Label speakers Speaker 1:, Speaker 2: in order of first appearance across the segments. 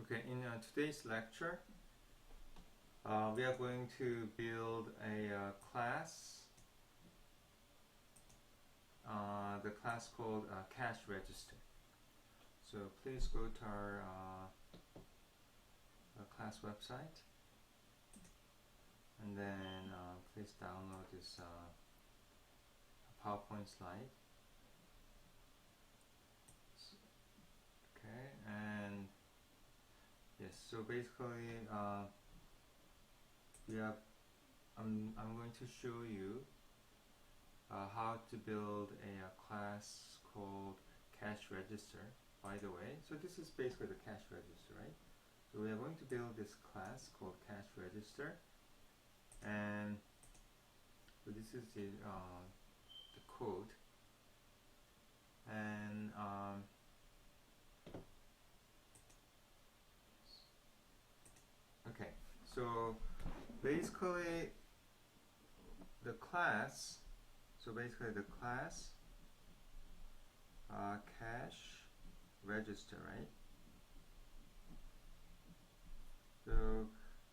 Speaker 1: Okay, in today's lecture, we are going to build a class, the class called cash register. So please go to our class website, and then please download this PowerPoint slide. Okay, and yes, so basically I'm going to show you how to build a class called cash register, by the way. So this is basically the cash register, right? So we are going to build this class called cash register, and so this is the code, and okay, so basically the class, cash register, right? So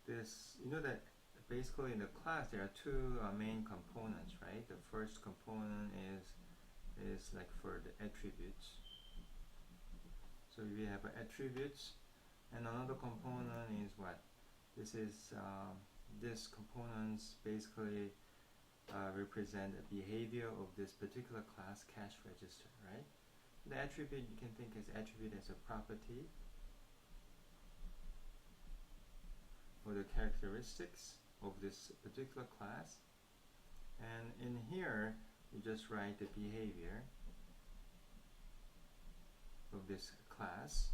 Speaker 1: this, you know that basically in the class there are two main components, right? The first component is like for the attributes. So we have attributes, and another component is what? This is this components basically represent the behavior of this particular class, cash register, right? The attribute, you can think as attribute as a property or the characteristics of this particular class, and in here you just write the behavior of this class,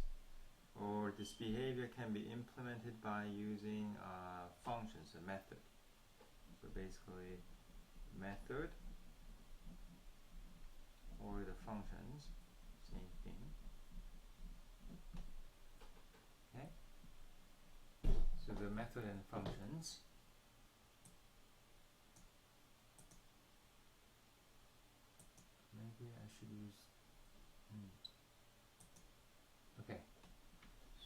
Speaker 1: or this behavior can be implemented by using functions, a method. So basically method or the functions, same thing. Okay, so the method and functions. Maybe I should use okay,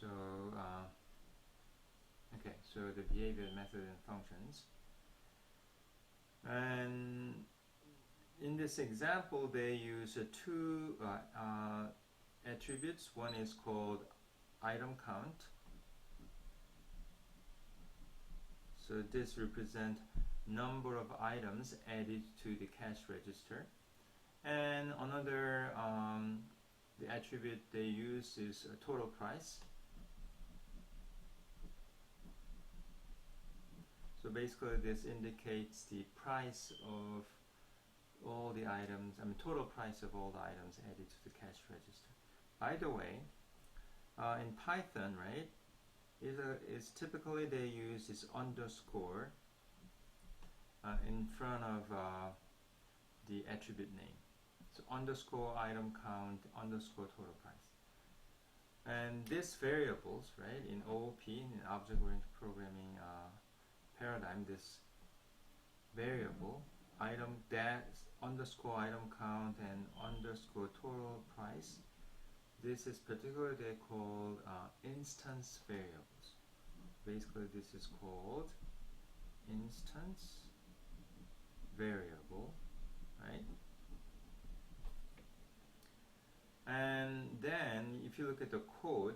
Speaker 1: so so the behavior, method and functions. And in this example they use two attributes. One is called item count. So this represents number of items added to the cash register. And another the attribute they use is total price. So basically this indicates the price of all the items, total price of all the items added to the cash register. By the way, in Python, right, is typically they use this underscore in front of the attribute name. So underscore item count, underscore total price. And these variables, right, in OOP, in object-oriented programming paradigm, this variable item underscore item count and underscore total price, this is particularly called instance variables. Basically this is called instance variable, right? And then if you look at the code,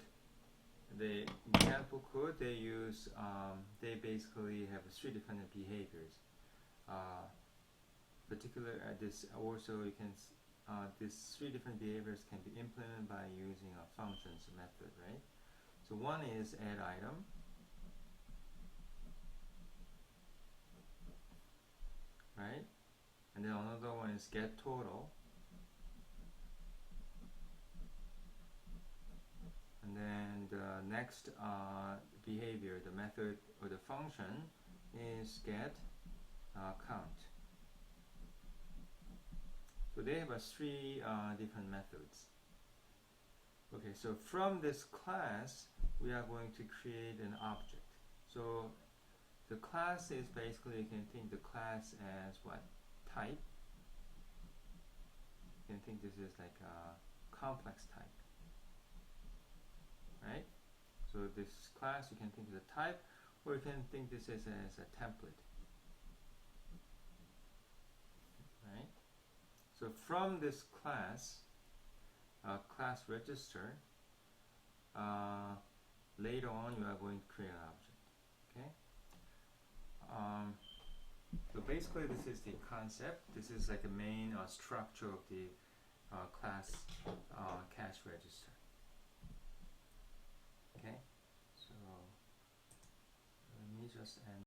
Speaker 1: the example code, they use they basically have three different behaviors. This also you can these three different behaviors can be implemented by using a functions method, right? So one is add item, right? And then another one is get total, and then the next behavior, the method or the function, is get count. So they have three different methods. Okay, so from this class we are going to create an object. So the class is basically, you can think the class as what? Type. You can think this is like a complex type, right? So this class you can think as a type, or you can think this as a template. Right? So from this class, class register, later on you are going to create an object. Okay. So basically this is the concept. This is like the main structure of the class cash register. Okay. So let me just end